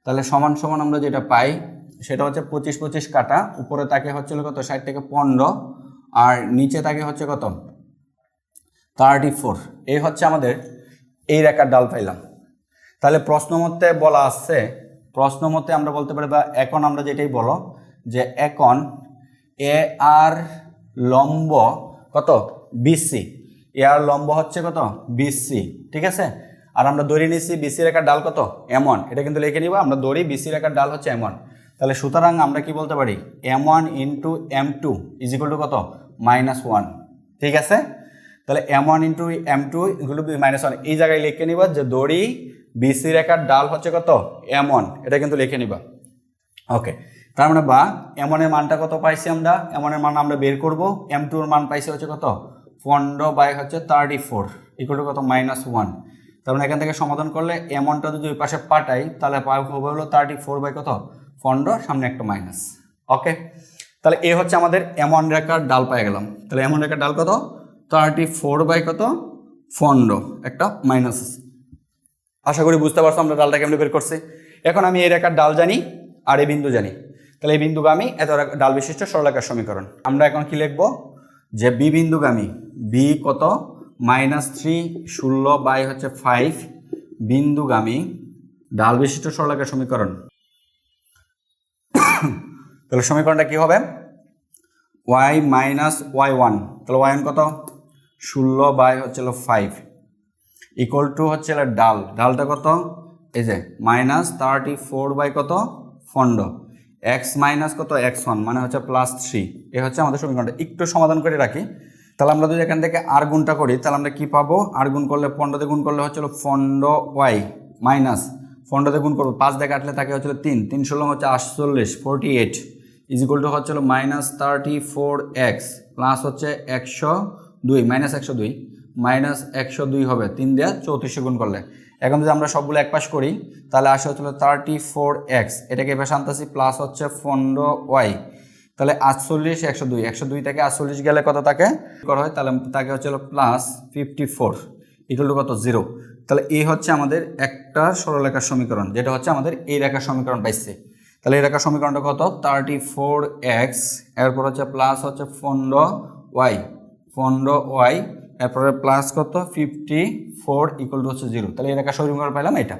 তাহলে সমান সমান আমরা যেটা পাই সেটা হচ্ছে 25 25 কাটা, উপরে তাকে হচ্ছিল কত 60 থেকে 15, আর নিচে তাকে হচ্ছে কত 34। এই হচ্ছে আমাদের এই রেখার ডাল পাইলাম। তাহলে প্রশ্ন মতে বলা আছে, প্রশ্ন মতে আমরা বলতে পারি বা এখন আমরা যেটাই বলো যে এখন এ আর লম্ব কত বিসি, এ আর লম্ব হচ্ছে কত বিসি। ঠিক আছে, আর আমরা ধরে নিছি বিসি রেখার ডাল কত m1, এটা কিন্তু লিখে নিব। আমরা ধরি বিসি রেখার ডাল হচ্ছে m1। তাহলে সুতরাং আমরা কি বলতে পারি m1 into m2 is equal to কত -1। ঠিক আছে, তাহলে m1 into m2 equal to -1। এই জায়গায় লিখে নিবা যে দড়ি বিসি রেখার ডাল হচ্ছে কত m1, এটা কিন্তু লিখে নিবা। ওকে, তার মানে বা m1 এর মানটা কত পাইছি আমরা, m1 এর মান আমরা বের করব। m2 এর মান পাইছি হচ্ছে কত 15/34 ইকুয়াল টু কত -1। তার মানে এখান থেকে সমাধান করলে m1টা যদি ওই পাশে পাঠাই তাহলে হবে হলো 34 কত 15, সামনে একটা মাইনাস। ওকে, তাহলে এ হচ্ছে আমাদের m1 রেখার ডাল পেয়ে গেলাম। তাহলে m1 রেখার ডাল কত 34 কত 15, একটা মাইনাস আছে। আশা করি বুঝতে পারছো আমরা ডালটা কেমনে বের করছি। এখন আমি এই রেখার ডাল জানি আর এই বিন্দু জানি, তাহলে এই বিন্দুগামী এত ডাল বিশিষ্ট সরলরেখার সমীকরণ। আমরা এখন কি লিখবো যে বি বিন্দুগামী, বি কত -3 16/5 বিন্দুগামী ডাল বিশিষ্ট সরলরেখার সমীকরণ। তাহলে সমীকরণটা কি হবে y - y1, তাহলে y1 কত 16/5 ইকুয়াল টু হচ্ছে ডাল, ডালটা কত এই যে -34 কত 15, x মাইনাস কত x1 মানে হচ্ছে +3। এ হচ্ছে আমাদের সমীকরণটা। একটু সমাধান করে রাখি। তাহলে আমরা যদি এখান থেকে আর গুণটা করি তাহলে আমরা কি পাবো, আর গুণ করলে 15 দিয়ে গুণ করলে হচ্ছিল 15y মাইনাস 15 দিয়ে গুণ করবো 5 দিয়ে কাটলে থাকে হচ্ছিল 3 3 16 হচ্ছে 48 48 ইজ ইকুয়াল টু হচ্ছিল -34x প্লাস হচ্ছে 102 -102 হবে 3 দিয়ে 34 গুণ করলে। এখন যদি আমরা সবগুলো এক পাশ করি তাহলে আসে হচ্ছিল 34x, এটাকে এবার আনতেছি প্লাস হচ্ছে 15y, তাহলে 48 102 102 থেকে 48 গেলে কত থাকে করা হয়, তাহলে তাকে হচ্ছে +54 ইকুয়াল টু কত 0। তাহলে এই হচ্ছে আমাদের একটা সরলরেখার সমীকরণ, যেটা হচ্ছে আমাদের এই রেখার সমীকরণ পাইছে। তাহলে এই রেখার সমীকরণটা কত 34x, এরপর হচ্ছে প্লাস হচ্ছে 15y, এরপরে প্লাস কত 54 ইকুয়াল টু হচ্ছে 0। তাহলে এই রেখার সমীকরণ পাইলাম এটা।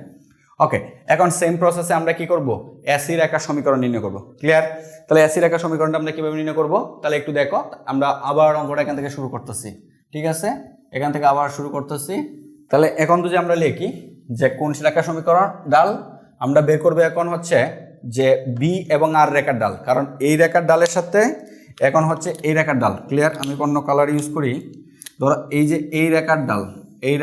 ওকে, এখন সেম প্রসেসে আমরা কি করব এসি রেখার সমীকরণ নির্ণয় করব। ক্লিয়ার? তাহলে এসি রেখার সমীকরণটা আমরা কিভাবে নির্ণয় করব, তাহলে একটু দেখো। আমরা আবার অঙ্কটা এখান থেকে শুরু করতেছি। ঠিক আছে, এখান থেকে আবার শুরু করতেছি। তাহলে এখন যদি আমরা লিখি যে কোন রেখার সমীকরণ ডাল আমরা বের করবো, এখন হচ্ছে যে বি এবং আর রেখার ডাল, কারণ এই রেখার ডালের সাথে এখন হচ্ছে এই রেখার ডাল। ক্লিয়ার? আমি অন্য কালার ইউজ করি। ধরো এই যে এই রেখার ডাল, এই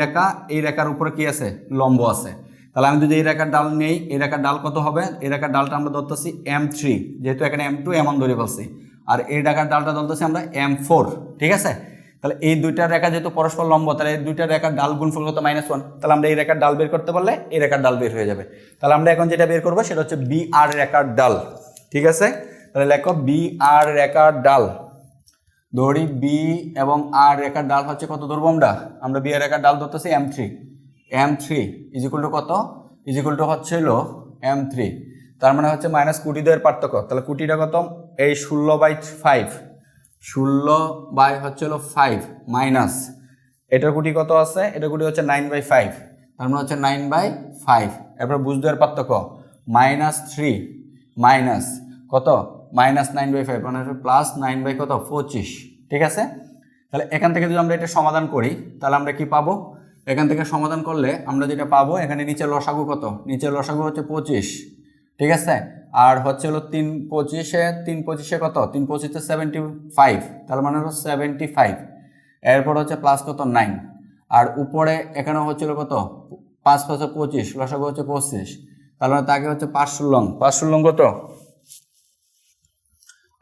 রেখার উপরে কি আছে লম্ব আছে। তাহলে আমি যদি এই রেখার ডাল নেই, এই রেখার ডাল কত হবে, এই রেখার ডালটা আমরা ধরতেছি m3, যেহেতু এখানে m2 এমন ধরে বলছি, আর এই রেখার ডালটা ধরতেছি আমরা m4। ঠিক আছে, তাহলে এই দুইটা রেখা যেহেতু পরস্পর লম্ব, তাহলে এই দুইটা রেখার ডাল গুণফল কত -1। তাহলে আমরা এই রেখার ডাল বের করতে পারলে এই রেখার ডাল বের হয়ে যাবে। তাহলে আমরা এখন যেটা বের করবো সেটা হচ্ছে বি আর রেখার ডাল। ঠিক আছে, তাহলে লেখো বি আর রেখার ডাল। ধরি বি এবং আর রেখার ডাল হচ্ছে কত ধরবো আমরা বি আর রেখার ডাল ধরতেছি m3 ইজ ইকুয়াল টু কত, ইজ ইকুয়াল টু হচ্ছিল m3, তার মানে হচ্ছে মাইনাস কুটিদের পার্থক্য। তাহলে কুটিটা কত এই 16/5, 16/5 মাইনাস এটার কুটি কত আছে, এটার কুটি হচ্ছে 9/5, তার মানে হচ্ছে 9/5। এরপর বুঝদের পার্থক্য -3 মাইনাস কত -9/5 মানে +9 কত 25। ঠিক আছে, তাহলে এখান থেকে যদি আমরা এটা সমাধান করি তাহলে আমরা কি পাবো, এখান থেকে সমাধান করলে আমরা যেটা পাবো, এখানে নিচের লসাগু কত, নিচের লসাগু হচ্ছে 25, ঠিক আছে। আর হচ্ছে হলো 3 25 কত, 3 25 75, তার মানে হলো 75। এরপর হচ্ছে প্লাস কত 9, আর উপরে এখানে হচ্ছিল কত 5 5 25, লসাগু হচ্ছে 25, তার মানে তাকে হচ্ছে 5 কত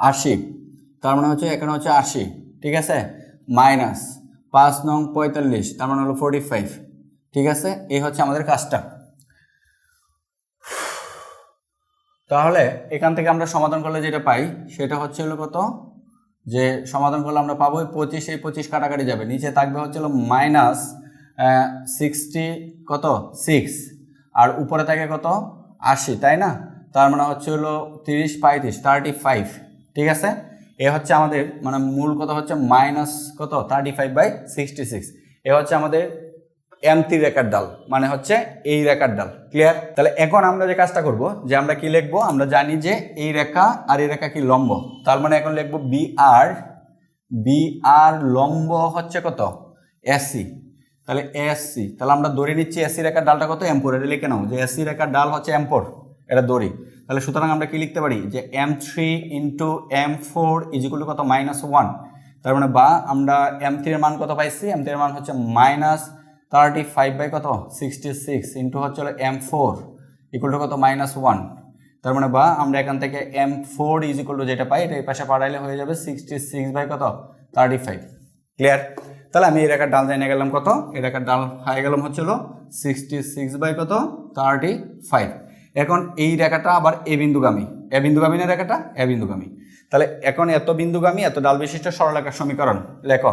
80, তার মানে হচ্ছে এখানে হচ্ছে 80, ঠিক আছে, মাইনাস 5 নং 45, তার মানে হলো 45, ঠিক আছে। এই হচ্ছে আমাদের কাজটা। তাহলে এখান থেকে আমরা সমাধান করলে যেটা পাই সেটা হচ্ছে হলো কত, যে সমাধান করলে আমরা পাবো 25, এই 25 কাটাকাটি যাবে, নিচে থাকবে হচ্ছে হলো মাইনাস 60 কত 6, আর উপরে থাকে কত 80, তাই না। তার মানে হচ্ছে হলো 30 35 35, ঠিক আছে। এ হচ্ছে আমাদের মানে মূল কথা হচ্ছে মাইনাস কত 35/66, এ হচ্ছে আমাদের M3 রেখার ডাল, মানে হচ্ছে এই রেখার ডাল। ক্লিয়ার? তাহলে এখন আমরা যে কাজটা করব, যে আমরা কি লিখবো, আমরা জানি যে এই রেখা আর এই রেখা কি লম্ব, তার মানে এখন লিখবো BR লম্ব হচ্ছে কত AC, তাহলে AC, তাহলে আমরা ধরে নিচ্ছি AC রেখার ডালটা কত M4, এটা লিখে নাও যে AC রেখার ডাল হচ্ছে M4, এটা ধরি। তাহলে সুতরাং আমরা কি লিখতে পারি যে M3 into M4 equal two কত -1, তার মানে বা আমরা M3 এর মান কত পাইছি, M3 এর মান হচ্ছে -35 কত 66 ইন্টু হচ্ছে M4 ইকুয়াল টু কত -1, তার মানে বা আমরা এখান থেকে M4 ইকুয়াল টু যেটা পাই এটা এই পাশে পাঠাইলে হয়ে যাবে 66 কত 35। ক্লিয়ার? তাহলে আমি এই রেখার ডাল জেনে গেলাম কত, এই রেখার ডাল হয়ে গেলাম হচ্ছে 66 কত 35। এখন এই রেখাটা আবার এ বিন্দুগামী না রেখাটা এ বিন্দুগামী, তাহলে এখন এত বিন্দুগামী এত ডাল বিশিষ্ট সরলরেখার সমীকরণ লেখো,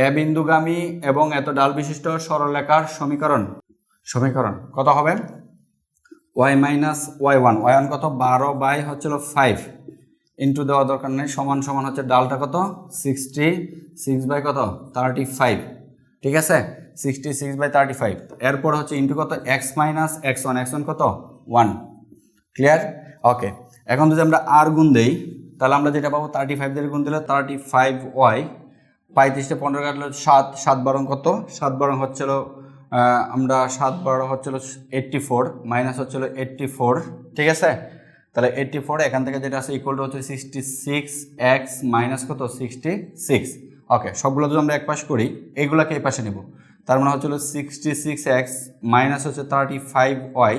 এ বিন্দুগামী এবং এত ডাল বিশিষ্ট সরলরেখার সমীকরণ কত হবে, y - y1 কত 12 হচ্ছিল 5 ইন্টু দেওয়া দরকার নেই, সমান সমান হচ্ছে ডালটা কত 66 কত 35, ঠিক আছে, 66/35। এরপর হচ্ছে ইন্টু কত x - x1 কত 1। ক্লিয়ার? ওকে। এখন যদি আমরা আর গুণ দেই তাহলে আমরা যেটা পাবো 35 দিয়ে গুণ দিলে 35y, 35 15 কাটলে 7 7 12 কত 7 12 হচ্ছিল আমরা 7 12 হচ্ছিল 84 মাইনাস হচ্ছিল 84, ঠিক আছে। তাহলে 84 এখান থেকে যেটা আছে ইকুয়াল টু হচ্ছে 66x মাইনাস কত 66। ওকে, সবগুলো যদি আমরা এক পাশ করি এইগুলোকে এই পাশে নেব, তার মানে হচ্ছিল 66x মাইনাস হচ্ছে 35y,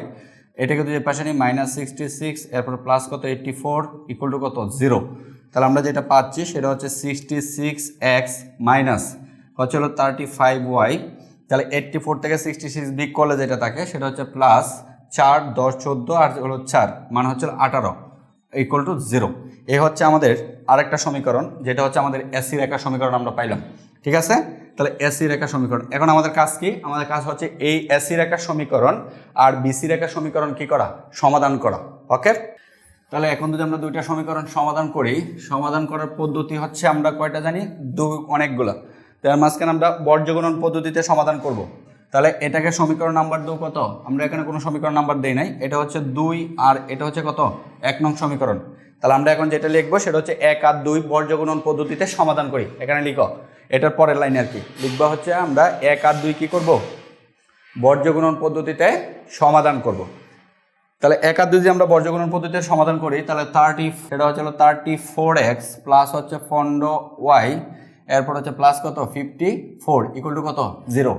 এটাকে যদি পাশে নিই -66, এরপর প্লাস কত 84 ইকুয়াল টু কত 0। তাহলে আমরা যেটা পাচ্ছি সেটা হচ্ছে 66x মাইনাস হচ্ছে হলো 35y, তাহলে 84 থেকে 66 বিয়োগ করলে যেটা থাকে সেটা হচ্ছে প্লাস 4 10 14 আর হলো 4 মানে হচ্ছে 18 ইকুয়াল টু 0। এই হচ্ছে আমাদের আরেকটা সমীকরণ, যেটা হচ্ছে আমাদের এসি রেখা সমীকরণ আমরা পাইলাম, ঠিক আছে। তাহলে এসি রেখা সমীকরণ, এখন আমাদের কাজ কি, আমাদের কাজ হচ্ছে এই এসি রেখা সমীকরণ আর বিসি রেখা সমীকরণ কি করা, সমাধান করা। ওকে, তাহলে এখন যদি আমরা দুইটা সমীকরণ সমাধান করি, সমাধান করার পদ্ধতি হচ্ছে আমরা কয়টা জানি, অনেকগুলো। তার মাঝখানে আমরা বর্জ্যগুণন পদ্ধতিতে সমাধান করব। তাহলে এটাকে সমীকরণ নাম্বার 2 কত, আমরা এখানে কোনো সমীকরণ নাম্বার দেই নাই, এটা হচ্ছে 2 আর এটা হচ্ছে কত 1 নং সমীকরণ। তাহলে আমরা এখন যেটা লিখবো সেটা হচ্ছে 1 আর 2 বর্জ্যগুণন পদ্ধতিতে সমাধান করি। এখানে লিখো এটার পরের লাইনে আর কি লিখবা হচ্ছে আমরা 1 আর 2 কি করব, বর্জ্যগুণন পদ্ধতিতে সমাধান করব। তাহলে 1 আর 2 যদি আমরা বর্জ্যগুণন পদ্ধতিতে সমাধান করি তাহলে 30 এটা হচ্ছে 34x প্লাস হচ্ছে 15y, এরপর হচ্ছে প্লাস কত 54 ইকুয়াল টু কত 0।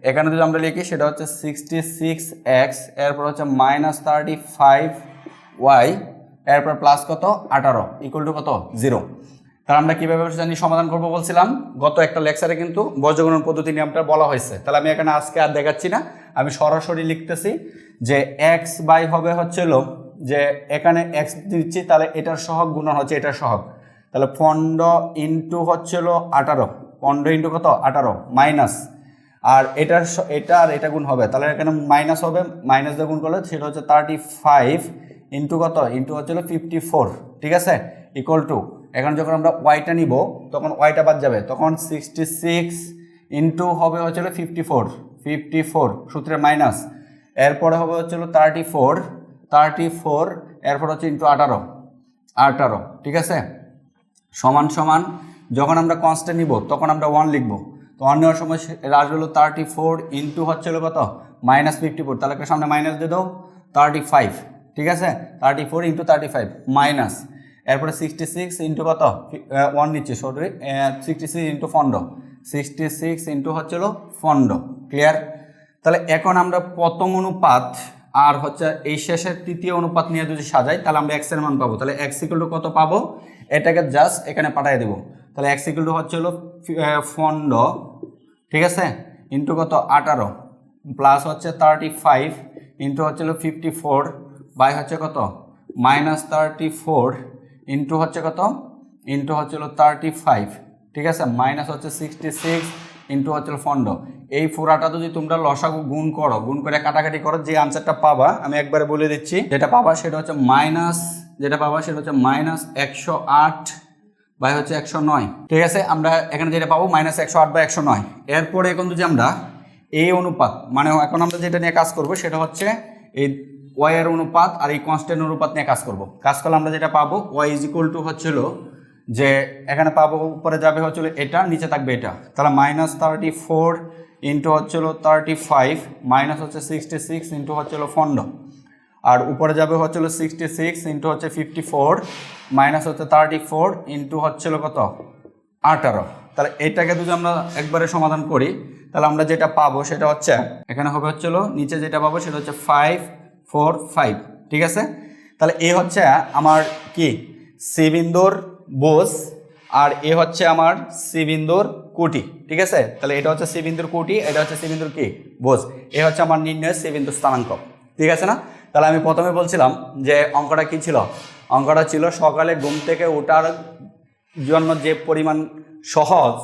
এখানে যদি আমরা লিখি সেটা হচ্ছে 66x, এরপর হচ্ছে -35y, এরপর প্লাস কত 18 ইকুয়াল টু কত 0। তাহলে আমরা কীভাবে জানি সমাধান করবো বলছিলাম, গত একটা লেকচারে কিন্তু বর্জ্যগুণন পদ্ধতি নিয়মটা বলা হয়েছে। তাহলে আমি এখানে আজকে আর দেখাচ্ছি না, আমি সরাসরি লিখতেছি যে x বাই হবে হচ্ছিল যে এখানে x দিচ্ছি, তাহলে এটার সহগ গুণন হচ্ছে এটার সহগ, তাহলে 15 ইন্টু হচ্ছিল 18, 15 ইন্টু কত 18 মাইনাস, আর এটার এটা আর এটা গুণ হবে, তাহলে এখানে মাইনাস হবে, মাইনাস দিয়ে গুণ করলে সেটা হচ্ছে 35 ইন্টু কত ইন্টু হচ্ছিল 54, ঠিক আছে, ইকুয়াল টু এখন যখন আমরা ওয়াইটা নিব তখন ওয়াইটা বাদ যাবে, তখন 66 ইন্টু হবে হচ্ছিল 54 সূত্রের মাইনাস, এরপরে হবে হচ্ছিল 34 এরপর হচ্ছে ইন্টু 18, ঠিক আছে, সমান সমান যখন আমরা কনস্ট্যান্ট নিব তখন আমরা 1 লিখব, তো 1 নেওয়ার সময় এর আসবে হলো 34 ইন্টু হচ্ছে হলো কত -54, তাহলে একটা সামনে মাইনাস দিয়ে দাও 35, ঠিক আছে 34 ইন্টু 35 মাইনাস, এরপরে 66 ইন্টু কত 1 নিচ্ছে সরি 66 ইন্টু 15, 66 ইন্টু হচ্ছে হলো 15, ক্লিয়ার। তাহলে এখন আমরা প্রথম অনুপাত আর হচ্ছে এই শেষের তৃতীয় অনুপাত নিয়ে যদি সাজাই তাহলে আমরা x এর মান পাবো। তাহলে x ইকুয়াল টু কত পাবো, এটাকে জাস্ট এখানে পাঠিয়ে দেবো। তাহলে x ইকুয়াল টু হচ্ছে হলো 15, ঠিক আছে, ইন্টু কত 18 প্লাস হচ্ছে 35 ইন্টু হচ্ছে হলো 54 বাই হচ্ছে কত -34 ইন্টু হচ্ছে কত ইন্টু হচ্ছে হলো 35, ঠিক আছে, মাইনাস হচ্ছে 66 ইন্টু হচ্ছে 15। এই পুরাটা যদি তোমরা লসাগু গুণ করো, গুণ করে কাটাকাটি করো, যে আনসারটা পাবা আমি একবারে বলে দিচ্ছি, যেটা পাবা সেটা হচ্ছে -108 বাই হচ্ছে 109, ঠিক আছে। আমরা এখানে যেটা পাবো -108 বাই 109। এরপরে এখন যদি আমরা এই অনুপাত মানে এখন আমরা যেটা নিয়ে কাজ করব সেটা হচ্ছে এই y এর অনুপাত আর এই কনস্ট্যান্ট অনুপাত নিয়ে কাজ করব। কাজ করলে আমরা যেটা পাবো y ইজ ইকুয়াল টু হচ্ছিল যে এখানে পাবো উপরে যাবে হচ্ছিল এটা, নিচে থাকবে এটা, তাহলে -34 ইন্টু হচ্ছিল 35 মাইনাস হচ্ছে 66 ইন্টু হচ্ছিল 15, আর উপরে যাবে হচ্ছিল 66 ইন্টু হচ্ছে 54 মাইনাস হচ্ছে 34 ইন্টু হচ্ছিল কত 18। তাহলে এটাকে যদি আমরা একবারে সমাধান করি তাহলে আমরা যেটা পাবো সেটা হচ্ছে এখানে হবে হচ্ছিল নিচে যেটা পাবো সেটা হচ্ছে 545, ঠিক আছে। তাহলে এ হচ্ছে আমার কি সি বিন্দুর বোস আর এ হচ্ছে আমার সি বিন্দুর কুটি, ঠিক আছে। তাহলে এটা হচ্ছে সি বিন্দুর কুটি, এটা হচ্ছে সি বিন্দুর কি বোস, এ হচ্ছে আমার নির্ণয় সি বিন্দুর স্থানাঙ্ক, ঠিক আছে না। তাহলে আমি প্রথমে বলছিলাম যে অঙ্কটা কি ছিল, অঙ্কটা ছিল সকালে ঘুম থেকে ওঠার জন্য যে পরিমাণ সহজ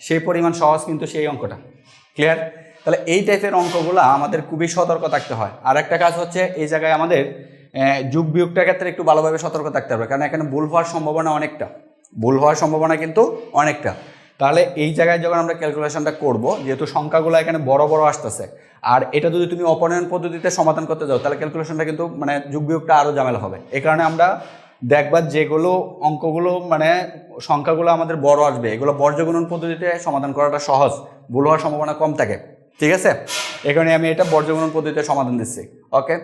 সেই পরিমাণ সহজ কিন্তু সেই অঙ্কটা, ক্লিয়ার। তাহলে এই টাইপের অঙ্কগুলো আমাদের খুবই সতর্ক থাকতে হয়। আর একটা কাজ হচ্ছে এই জায়গায় আমাদের যোগ বিয়োগটার ক্ষেত্রে একটু ভালোভাবে সতর্ক থাকতে হবে, কারণ এখানে ভুল হওয়ার সম্ভাবনা অনেকটা, ভুল হওয়ার সম্ভাবনা কিন্তু অনেকটা। তাহলে এই জায়গায় যখন আমরা ক্যালকুলেশনটা করব, যেহেতু সংখ্যাগুলো এখানে বড় বড় আসতেছে আর এটা যদি তুমি অপনয়ন পদ্ধতিতে সমাধান করতে যাও তাহলে ক্যালকুলেশনটা কিন্তু মানে যোগ বিয়োগটা আরও ঝামেলা হবে। এই কারণে আমরা দেখবা যেগুলো অঙ্কগুলো মানে সংখ্যাগুলো আমাদের বড় আসবে এগুলো বর্জ্যগুণন পদ্ধতিতে সমাধান করাটা সহজ, ভুল হওয়ার সম্ভাবনা কম থাকে, ঠিক আছে। এই কারণে আমি এটা বর্জ্যগুণন পদ্ধতিতে সমাধান দিচ্ছি, ওকে।